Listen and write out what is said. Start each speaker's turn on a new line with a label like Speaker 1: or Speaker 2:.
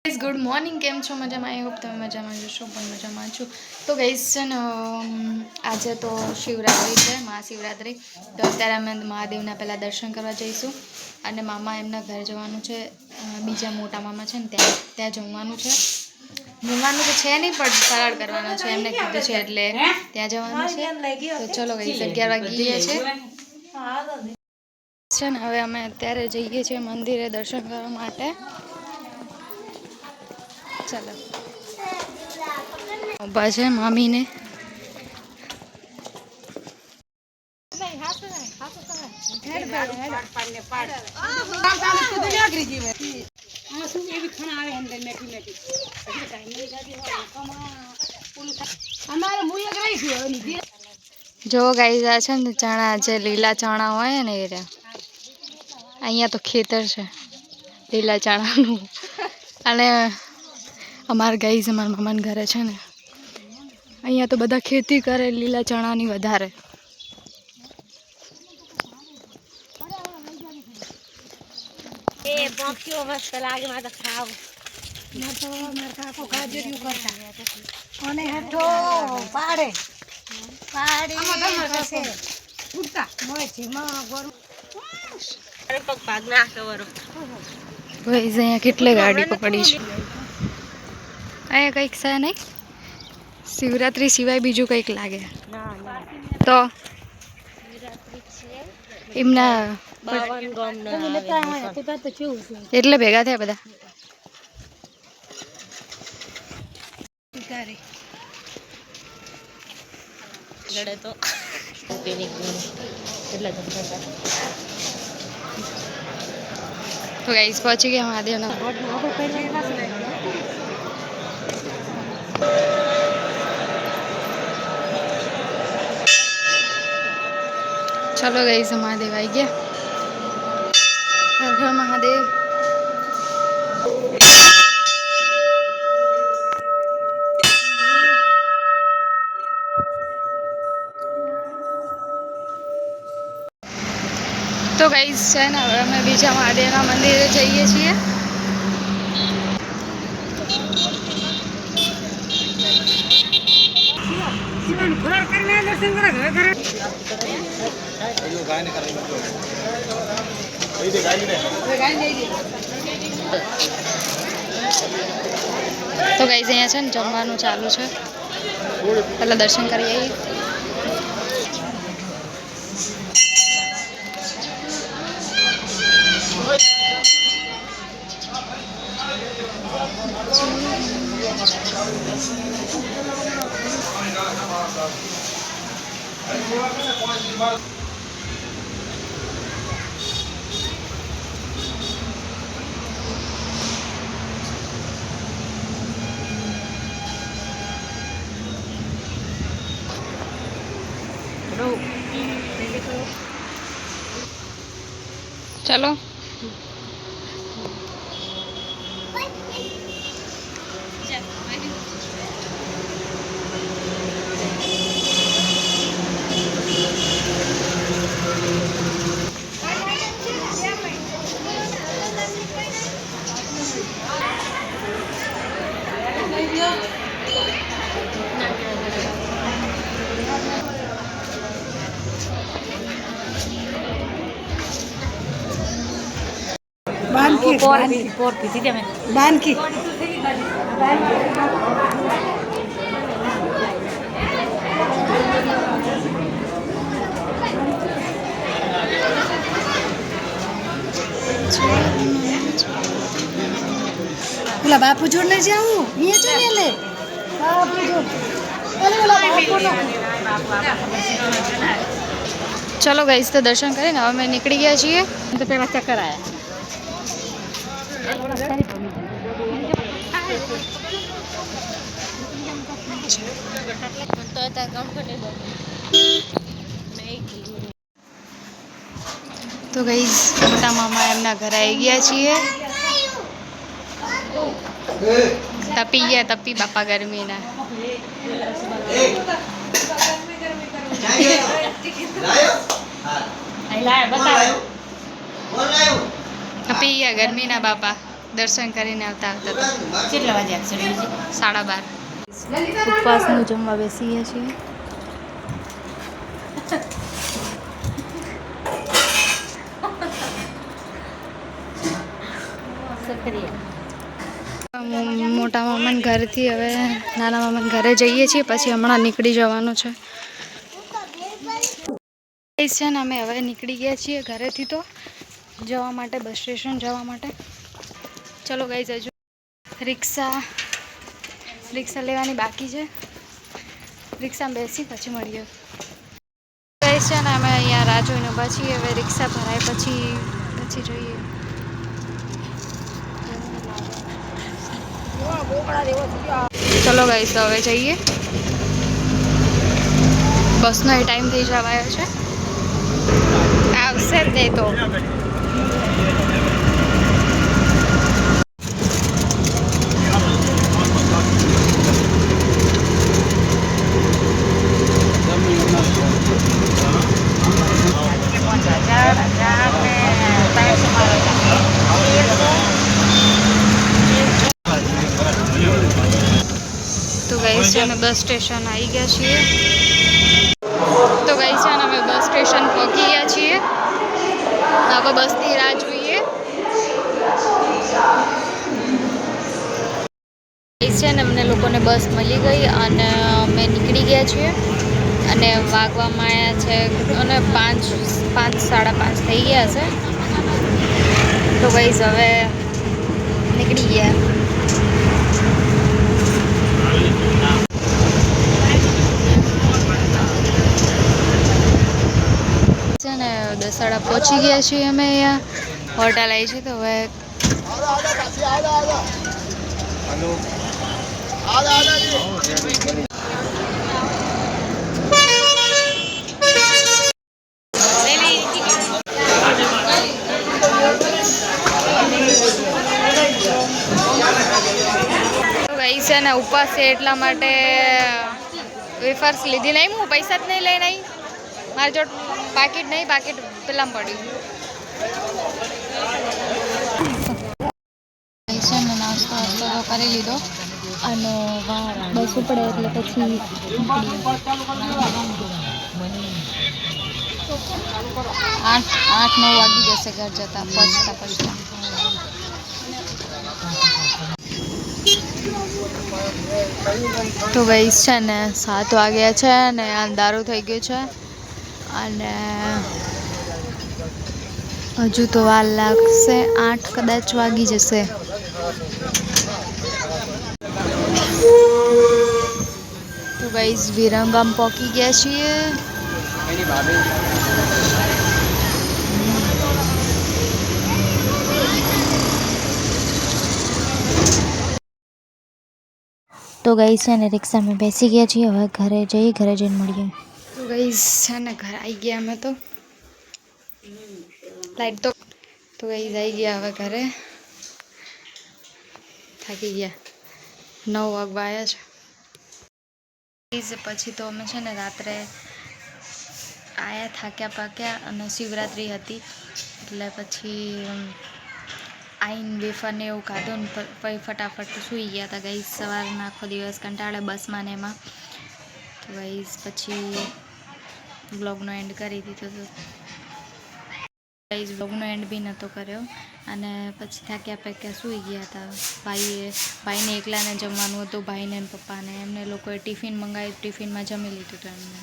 Speaker 1: Good morning केम छो मजा में आई होप तमे मजा में जशो पण मजा में छो। तो गाइस છે ને આજે તો શિવરાત્રી છે મહાશિવરાત્રી તો અત્યારે અમે મહાદેવના પહેલા દર્શન કરવા જઈશું અને મામા એમના ઘરે જવાનું છે બીજા મોટા મામા છે ને ત્યાં જમવાનું છે તો છે નહીં પણ ફરાળ કરવાનો છે એમને કીધું છે એટલે ત્યાં જવાનું છે। તો ચલો ગાઈસ 11 વાગી ગયા છે ને હવે અમે અત્યારે જઈએ છીએ મંદિરે દર્શન કરવા માટે। चलो ऊभा है मामी ने जो गाइस आ छे ने चना जे लीला चना होय ने ए अहींया तो खेतर छे लीला चना नु अने अमार गाइस अमार मामा घरे छे ने अहींया तो बधा खेती करे लीला चना नी वधारे।
Speaker 2: ए पक्षियों मस्त लागे मा तो खाव मा तो मेर काको गाजरियो करता ओने हठो पाड़े पाड़ी से उड़ता मोची मा गोर अरे पग भागना सवरो
Speaker 1: गाइस अहींया કેટલે ગાડી પકડી છે अहींया कईक છે नहीं शिवरात्रि सिवाय बीजू कईक लागे
Speaker 2: ना ना
Speaker 1: तो
Speaker 2: शिवरात्रि छे
Speaker 1: इमना
Speaker 2: 52 गाम न આવે તો તો કેવું છે
Speaker 1: એટલે ભેગા થયા બધા
Speaker 2: તારે લડે તો પેનિક કેટલા જમતા
Speaker 1: तो गाइस पहुंच गए महादेव ना चलो गाइस महादेव आई गया हर हर महादेव। तो गाइस है ना अमे बीजा महादेवना मंदिरे जईए छीए। तो गाइस अहींया छे ने जमवानुं चालू छे पहला दर्शन करी आवीए। चलो
Speaker 2: बानकी पोर पीती दे मैं बानकी बोला बापू जोड़ने जाऊं ये चले ले बापू जोड़ अरे बोला बापू
Speaker 1: चलो गाइस तो दर्शन करें ना मैं निकली गया छे
Speaker 2: तो पहला चक्कर आया
Speaker 1: तो गाइस मोटा मामा एमना घर आई गया छे तपी गया तपी बापा गर्मी ना तपी गया गर्मी ना बापा દર્શન કરીને આવતા આવતા તો
Speaker 2: કેટલા વાગે ચડી
Speaker 1: 12:30 ઉપવાસનું જમવા બેસીએ છીએ. મોટા મામાના ઘરથી હવે નાના મામાના ઘરે જઈએ છીએ, પછી હમણાં નીકળી જવાનું છે. છે ને અમે હવે નીકળી ગયા છીએ ઘરેથી તો જવા માટે, બસ સ્ટેશન જવા માટે. ચલો ગાઈઝ, હજુ રિક્ષા લેવાની બાકી છે. રિક્ષામાં બેસી પછી મળીએ. ગાઈઝ છે ને અમે અહીંયા રાહ જોઈને ઊભા છીએ. હવે રિક્ષા ભરાય પછી જોઈએ. ચલો ગાઈઝ, તો હવે જઈએ. બસનો એ ટાઈમ થઈ જવા આવ્યો છે. આવશે જ તો ગાઈસ છે અમે બસ સ્ટેશન આવી ગયા છીએ. તો ગાઈસ છે અમે બસ સ્ટેશન પહોંચી ગયા છીએ. હવે બસની રાહ જોઈએ. ગાઈસ છે ને અમને લોકોને બસ મળી ગઈ અને અમે નીકળી ગયા છીએ. અને વાગવામાં આવ્યા છે અને 5:30 થઈ ગયા છે. તો ગાઈસ હવે નીકળી ગયા. છે ને 10:30 પહોંચી ગયા છીએ અમે અહીંયા. હોટલ આવી છે તો હવે ગાઈસ છે ને ઉપવાસ છે એટલા માટે વેફર્સ લીધી નહીં. હું પૈસા જ નહીં લઈને આવી. મારી જોડે પાકીટ નહીં, પાકીટ પેલામાં પડ્યું છે ને. નાસ્તો તો કરી લીધો અને બસ ઉપડે એટલે પછી 8-9 વાગી જશે ઘર જતા પહોંચતા. તો ગાઈસ છે ને 7 વાગ્યા છે ને અંધારું થઈ ગયું છે અને હજુ તો વાર લાગશે. 8 કદાચ વાગી જશે. તો ગાઈસ વિરંગામ પહોંચી ગયા છીએ. તો ગાઈસ છે ને રિક્ષામાં બેસી ગયા છીએ. હવે ઘરે જઈને મળીએ. તો ગાઈસ છે ને ઘરે આવી ગયા અમે તો. લાઈટ તો ગાઈસ આવી ગયા હવે ઘરે. થાકી ગયા. 9 વાગવા આવ્યા છે. પછી તો અમે છે ને રાત્રે આયા થાક્યા પાક્યા અને શિવરાત્રિ હતી એટલે પછી આઈને વેફર ને એવું ખાધું ને પછી ફટાફટ સૂઈ ગયા હતા ગાઈસ. સવારના આખો દિવસ કંટાળે બસમાં ને એમાં. તો ગાઈસ પછી બ્લોગનો એન્ડ કરી દીધો હતો. ગાઈસ બ્લોગનો એન્ડ બી નહોતો કર્યો અને પછી થાક્યા પાક્યા સૂઈ ગયા હતા. ભાઈને એકલાને જમવાનું હતું. ભાઈને પપ્પાને એમને લોકોએ ટિફિન મંગાવ્યું. ટિફિનમાં જમી લીધું હતું એમને.